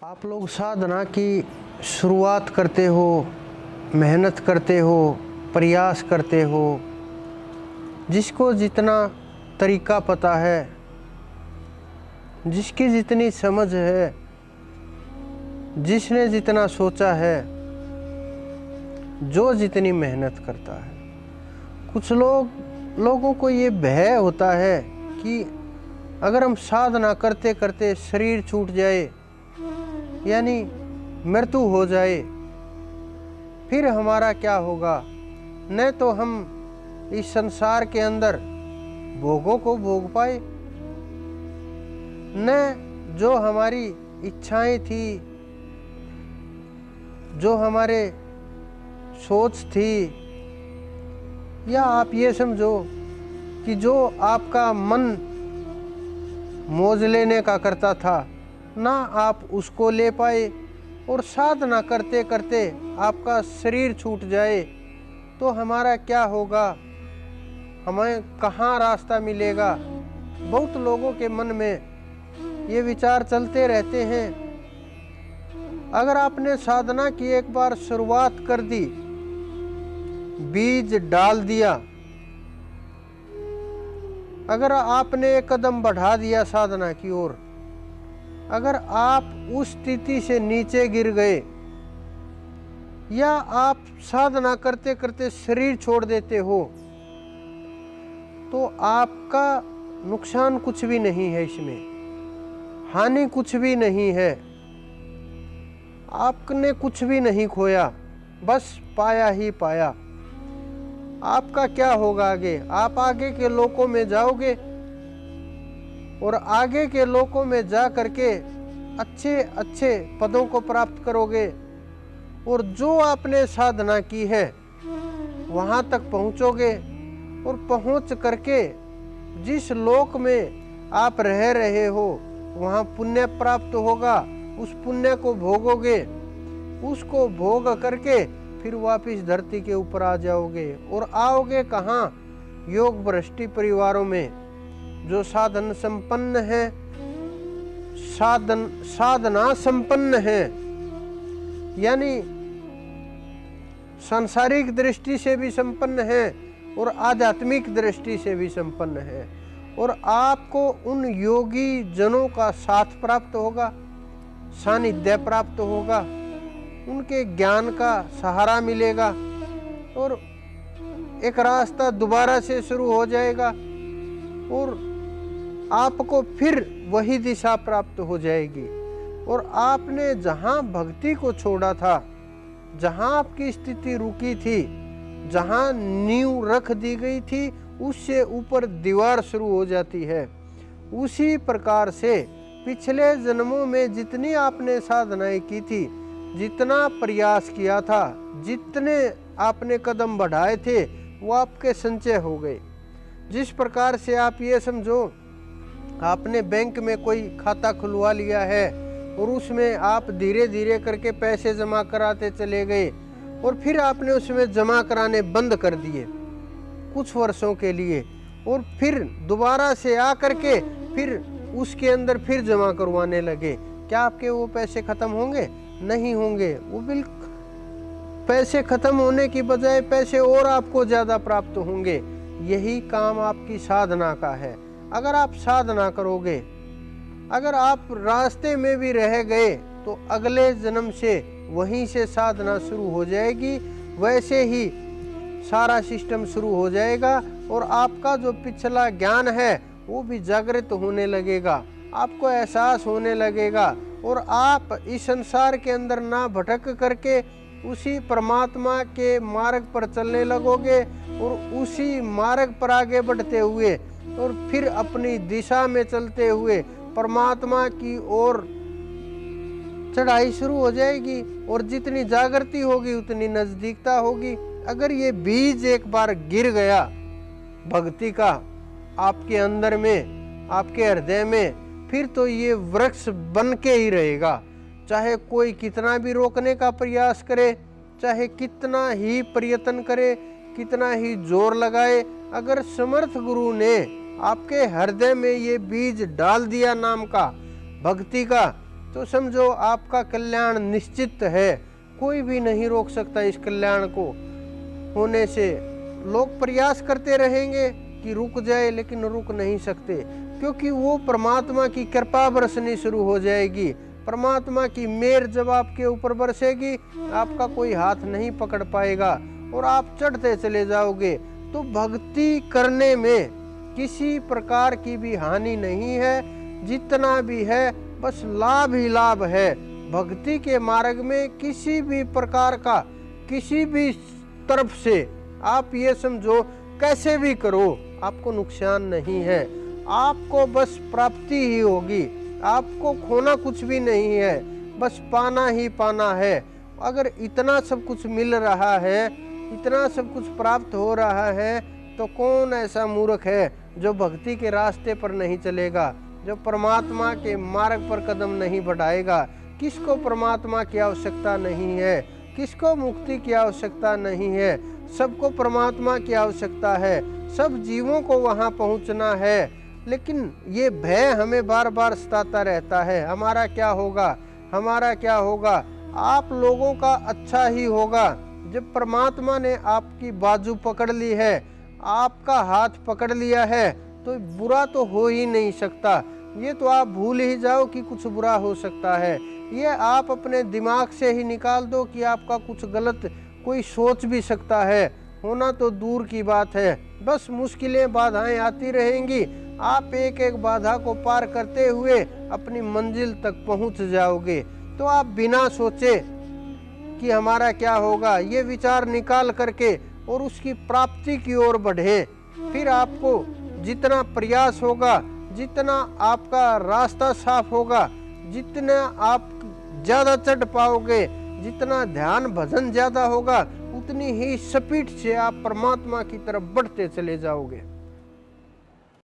आप लोग साधना की शुरुआत करते हो, मेहनत करते हो, प्रयास करते हो। जिसको जितना तरीका पता है, जिसकी जितनी समझ है, जिसने जितना सोचा है, जो जितनी मेहनत करता है। कुछ लोगों को ये भय होता है कि अगर हम साधना करते करते शरीर छूट जाए, यानी मृत्यु हो जाए, फिर हमारा क्या होगा। न तो हम इस संसार के अंदर भोगों को भोग पाए, न जो हमारी इच्छाएं थी, जो हमारे सोच थी, या आप ये समझो कि जो आपका मन मौज लेने का करता था, ना आप उसको ले पाए। और साधना करते करते आपका शरीर छूट जाए तो हमारा क्या होगा, हमें कहाँ रास्ता मिलेगा। बहुत लोगों के मन में ये विचार चलते रहते हैं। अगर आपने साधना की एक बार शुरुआत कर दी, बीज डाल दिया, अगर आपने एक कदम बढ़ा दिया साधना की ओर, अगर आप उस स्थिति से नीचे गिर गए, या आप साधना करते करते शरीर छोड़ देते हो, तो आपका नुकसान कुछ भी नहीं है, इसमें हानि कुछ भी नहीं है। आपने कुछ भी नहीं खोया, बस पाया ही पाया। आपका क्या होगा आगे? आप आगे के लोकों में जाओगे और आगे के लोकों में जा करके अच्छे अच्छे पदों को प्राप्त करोगे, और जो आपने साधना की है वहाँ तक पहुँचोगे। और पहुँच करके जिस लोक में आप रह रहे हो वहाँ पुण्य प्राप्त होगा, उस पुण्य को भोगोगे, उसको भोग करके फिर वापिस धरती के ऊपर आ जाओगे। और आओगे कहाँ? योग भ्रष्टि परिवारों में, जो साधन संपन्न है, साधना संपन्न है, यानी सांसारिक दृष्टि से भी संपन्न है और आध्यात्मिक दृष्टि से भी संपन्न है। और आपको उन योगी जनों का साथ प्राप्त होगा, सानिध्य प्राप्त होगा, उनके ज्ञान का सहारा मिलेगा, और एक रास्ता दोबारा से शुरू हो जाएगा, और आपको फिर वही दिशा प्राप्त हो जाएगी। और आपने जहाँ भक्ति को छोड़ा था, जहाँ आपकी स्थिति रुकी थी, जहाँ नींव रख दी गई थी, उससे ऊपर दीवार शुरू हो जाती है। उसी प्रकार से पिछले जन्मों में जितनी आपने साधनाएं की थी, जितना प्रयास किया था, जितने आपने कदम बढ़ाए थे, वो आपके संचय हो गए। जिस प्रकार से आप ये समझो, आपने बैंक में कोई खाता खुलवा लिया है और उसमें आप धीरे धीरे करके पैसे जमा कराते चले गए, और फिर आपने उसमें जमा कराने बंद कर दिए कुछ वर्षों के लिए, और फिर दोबारा से आ करके फिर उसके अंदर फिर जमा करवाने लगे। क्या आपके वो पैसे खत्म होंगे? नहीं होंगे। वो बिल्कुल पैसे खत्म होने की बजाय पैसे और आपको ज़्यादा प्राप्त होंगे। यही काम आपकी साधना का है। अगर आप साधना करोगे, अगर आप रास्ते में भी रह गए, तो अगले जन्म से वहीं से साधना शुरू हो जाएगी, वैसे ही सारा सिस्टम शुरू हो जाएगा। और आपका जो पिछला ज्ञान है वो भी जागृत होने लगेगा, आपको एहसास होने लगेगा, और आप इस संसार के अंदर ना भटक करके उसी परमात्मा के मार्ग पर चलने लगोगे, और उसी मार्ग पर आगे बढ़ते हुए और फिर अपनी दिशा में चलते हुए परमात्मा की ओर चढ़ाई शुरू हो जाएगी। और जितनी जागृति होगी उतनी नजदीकता होगी। अगर ये बीज एक बार गिर गया भक्ति का आपके अंदर में, आपके हृदय में, फिर तो ये वृक्ष बन के ही रहेगा। चाहे कोई कितना भी रोकने का प्रयास करे, चाहे कितना ही प्रयत्न करे, कितना ही जोर लगाए, अगर समर्थ गुरु ने आपके हृदय में ये बीज डाल दिया नाम का, भक्ति का, तो समझो आपका कल्याण निश्चित है, कोई भी नहीं रोक सकता इस कल्याण को होने से। लोग प्रयास करते रहेंगे कि रुक जाए, लेकिन रुक नहीं सकते, क्योंकि वो परमात्मा की कृपा बरसनी शुरू हो जाएगी। परमात्मा की मेहर जब आपके ऊपर बरसेगी, आपका कोई हाथ नहीं पकड़ पाएगा और आप चढ़ते चले जाओगे। तो भक्ति करने में किसी प्रकार की भी हानि नहीं है, जितना भी है बस लाभ ही लाभ है। भक्ति के मार्ग में किसी भी प्रकार का, किसी भी तरफ से आप ये समझो कैसे भी करो, आपको नुकसान नहीं है, आपको बस प्राप्ति ही होगी, आपको खोना कुछ भी नहीं है, बस पाना ही पाना है। अगर इतना सब कुछ मिल रहा है, इतना सब कुछ प्राप्त हो रहा है, तो कौन ऐसा मूर्ख है जो भक्ति के रास्ते पर नहीं चलेगा, जो परमात्मा के मार्ग पर कदम नहीं बढ़ाएगा। किसको परमात्मा की आवश्यकता नहीं है, किसको मुक्ति की आवश्यकता नहीं है, सबको परमात्मा की आवश्यकता है, सब जीवों को वहां पहुंचना है। लेकिन ये भय हमें बार बार सताता रहता है, हमारा क्या होगा, हमारा क्या होगा। आप लोगों का अच्छा ही होगा। जब परमात्मा ने आपकी बाजू पकड़ ली है, आपका हाथ पकड़ लिया है, तो बुरा तो हो ही नहीं सकता। ये तो आप भूल ही जाओ कि कुछ बुरा हो सकता है। ये आप अपने दिमाग से ही निकाल दो कि आपका कुछ गलत कोई सोच भी सकता है, होना तो दूर की बात है। बस मुश्किलें बाधाएं आती रहेंगी, आप एक एक बाधा को पार करते हुए अपनी मंजिल तक पहुंच जाओगे। तो आप बिना सोचे कि हमारा क्या होगा, ये विचार निकाल करके और उसकी प्राप्ति की ओर बढ़े। फिर आपको जितना प्रयास होगा, जितना आपका रास्ता साफ होगा, जितना आप ज्यादा चढ़ पाओगे, जितना ध्यान भजन ज्यादा होगा, उतनी ही स्पीड से आप परमात्मा की तरफ बढ़ते चले जाओगे।